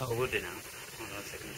over there now. Hold on a second.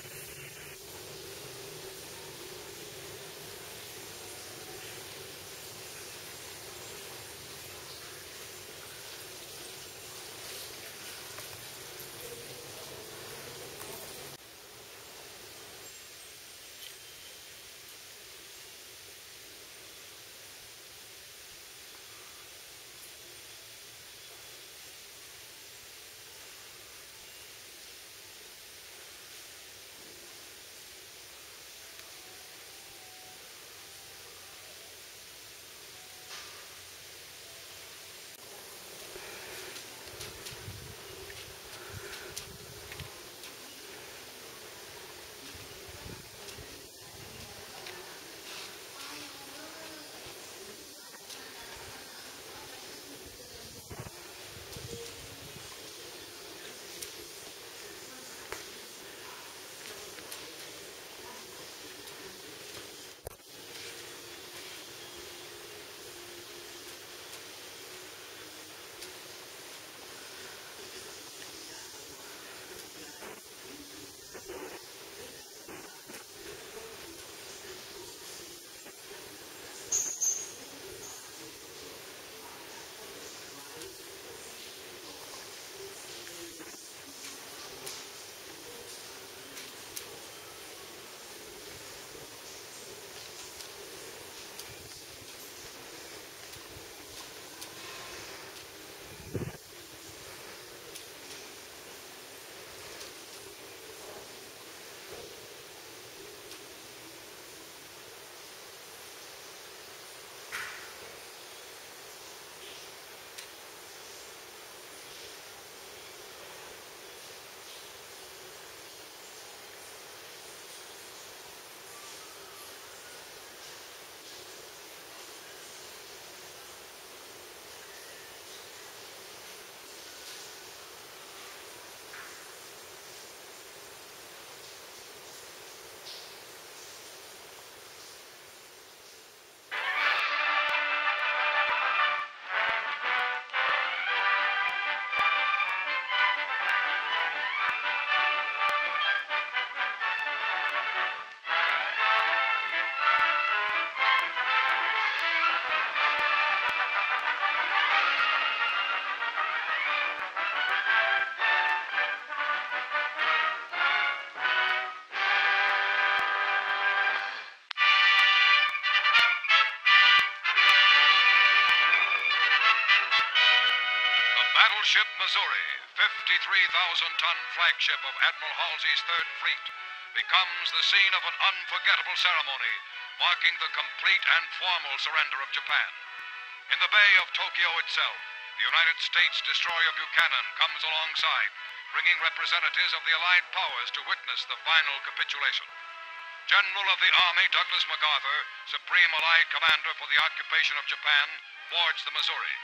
Battleship Missouri, 53,000-ton flagship of Admiral Halsey's Third Fleet, becomes the scene of an unforgettable ceremony marking the complete and formal surrender of Japan. In the Bay of Tokyo itself, the United States destroyer Buchanan comes alongside, bringing representatives of the Allied powers to witness the final capitulation. General of the Army Douglas MacArthur, Supreme Allied Commander for the occupation of Japan, boards the Missouri.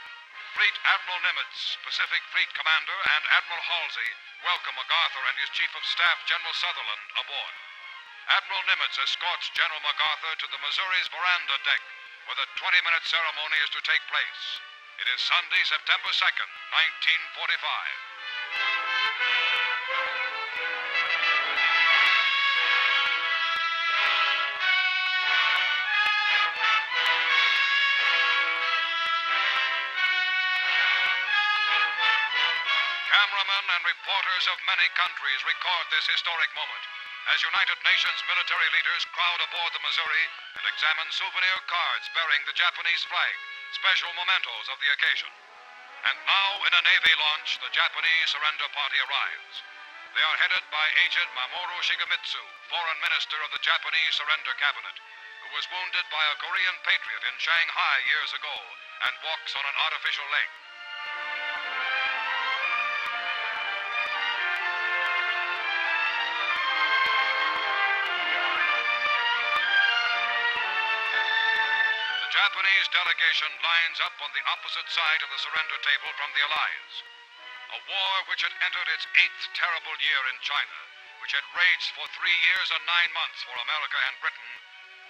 Fleet Admiral Nimitz, Pacific Fleet Commander, and Admiral Halsey welcome MacArthur and his Chief of Staff, General Sutherland, aboard. Admiral Nimitz escorts General MacArthur to the Missouri's veranda deck, where the 20-minute ceremony is to take place. It is Sunday, September 2nd, 1945. Cameramen and reporters of many countries record this historic moment as United Nations military leaders crowd aboard the Missouri and examine souvenir cards bearing the Japanese flag, special mementos of the occasion. And now, in a Navy launch, the Japanese surrender party arrives. They are headed by Agent Mamoru Shigemitsu, Foreign Minister of the Japanese Surrender Cabinet, who was wounded by a Korean patriot in Shanghai years ago and walks on an artificial leg. The Japanese delegation lines up on the opposite side of the surrender table from the Allies. A war which had entered its 8th terrible year in China, which had raged for 3 years and 9 months for America and Britain,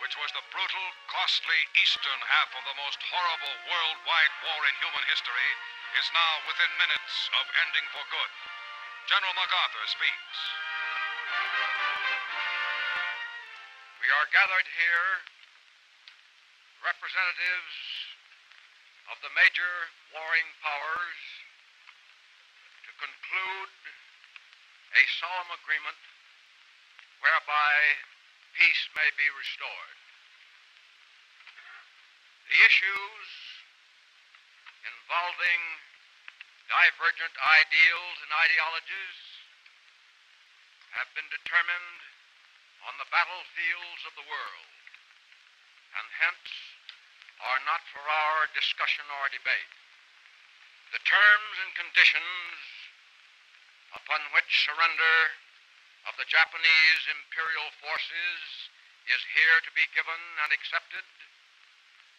which was the brutal, costly eastern half of the most horrible worldwide war in human history, is now within minutes of ending for good. General MacArthur speaks. We are gathered here, representatives of the major warring powers, to conclude a solemn agreement whereby peace may be restored. The issues involving divergent ideals and ideologies have been determined on the battlefields of the world, and hence are not for our discussion or debate. The terms and conditions upon which surrender of the Japanese imperial forces is here to be given and accepted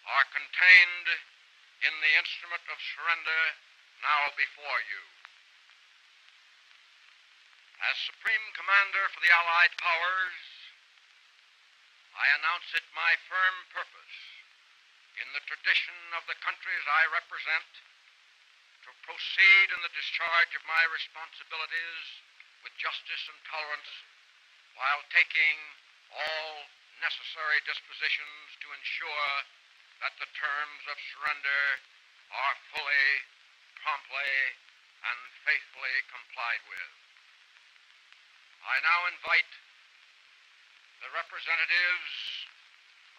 are contained in the instrument of surrender now before you. As Supreme Commander for the Allied Powers, I announce it my firm purpose, in the tradition of the countries I represent, to proceed in the discharge of my responsibilities with justice and tolerance, while taking all necessary dispositions to ensure that the terms of surrender are fully, promptly, and faithfully complied with. I now invite the representatives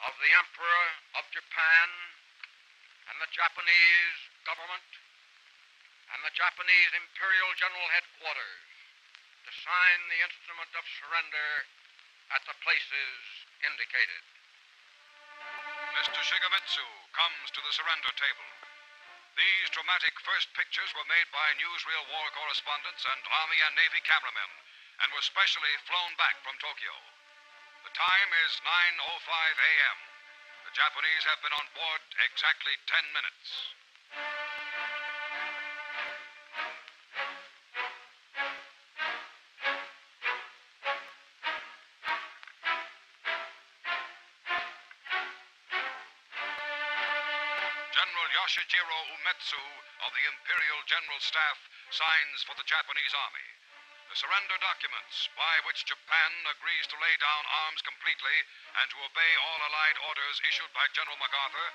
of the Emperor of Japan and the Japanese government and the Japanese Imperial General Headquarters to sign the instrument of surrender at the places indicated. Mr. Shigemitsu comes to the surrender table. These dramatic first pictures were made by newsreel war correspondents and Army and Navy cameramen and were specially flown back from Tokyo. The time is 9:05 a.m. The Japanese have been on board exactly 10 minutes. General Yoshijiro Umetsu of the Imperial General Staff signs for the Japanese Army. The surrender documents by which Japan agrees to lay down arms completely and to obey all Allied orders issued by General MacArthur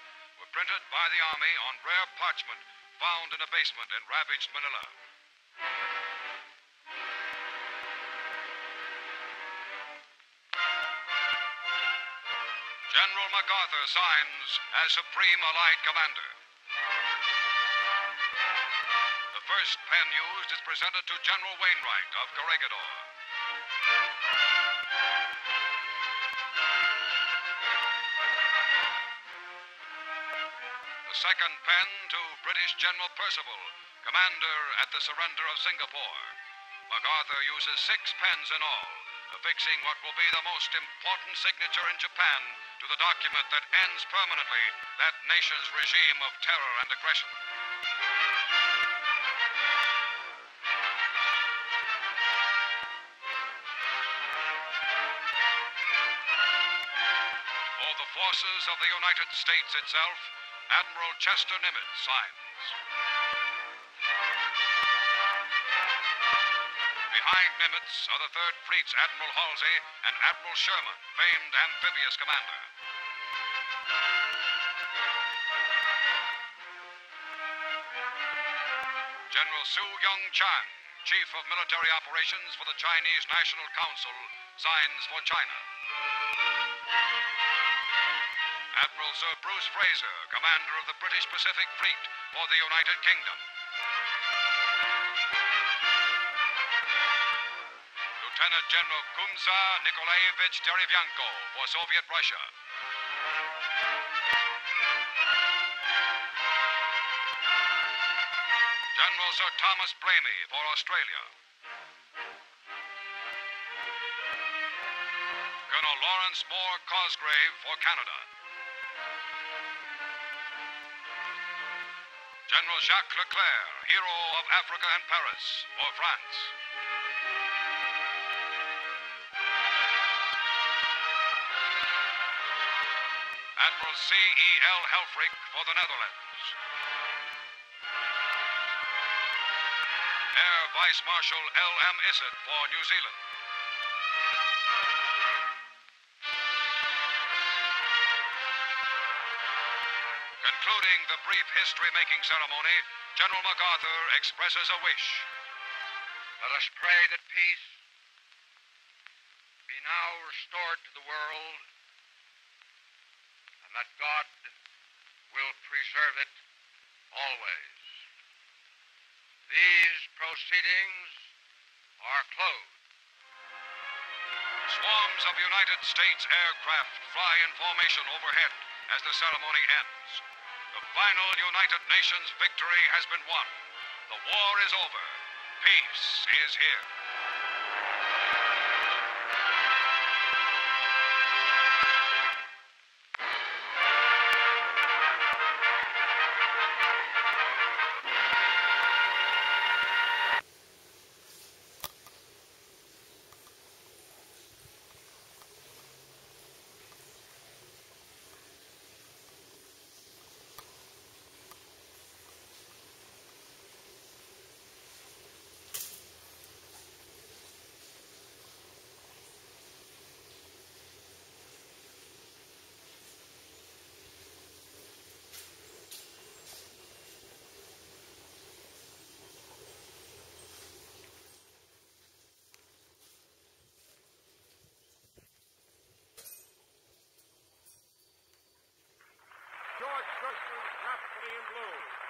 were printed by the Army on rare parchment found in a basement in ravaged Manila. General MacArthur signs as Supreme Allied Commander. The first pen used is presented to General Wainwright of Corregidor. The second pen to British General Percival, Commander at the surrender of Singapore. MacArthur uses 6 pens in all, affixing what will be the most important signature in Japan to the document that ends permanently that nation's regime of terror and aggression. For the forces of the United States itself, Admiral Chester Nimitz signs. Behind Nimitz are the Third Fleet's Admiral Halsey and Admiral Sherman, famed amphibious commander. General Su Young Chang, Chief of Military Operations for the Chinese National Council, signs for China. Admiral Sir Bruce Fraser, Commander of the British Pacific Fleet for the United Kingdom. Lieutenant General Kumza Nikolaevich Derevyanko for Soviet Russia. General Sir Thomas Blamey for Australia. Colonel Lawrence Moore Cosgrave for Canada. General Jacques Leclerc, hero of Africa and Paris, for France. Admiral C.E.L. Helfrich for the Netherlands. Air Vice Marshal L.M. Issett for New Zealand. Concluding the brief history-making ceremony, General MacArthur expresses a wish. Let us pray that peace be now restored to the world, and that God will preserve it always. These proceedings are closed. Swarms of United States aircraft fly in formation overhead as the ceremony ends. The final United Nations victory has been won. The war is over. Peace is here. George Gershwin's Rhapsody in Blue.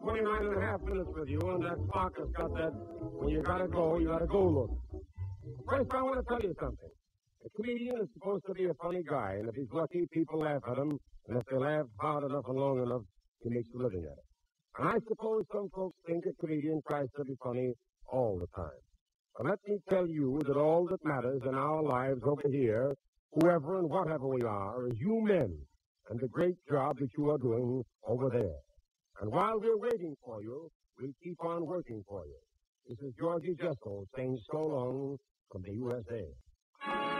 29 and a half minutes with you, and that clock has got that, when you gotta go look. First, I want to tell you something. A comedian is supposed to be a funny guy, and if he's lucky, people laugh at him, and if they laugh hard enough and long enough, he makes a living at it. And I suppose some folks think a comedian tries to be funny all the time. But let me tell you that all that matters in our lives over here, whoever and whatever we are, is you men, and the great job that you are doing over there. And while we're waiting for you, we'll keep on working for you. This is Georgie Jesso saying so long from the USA.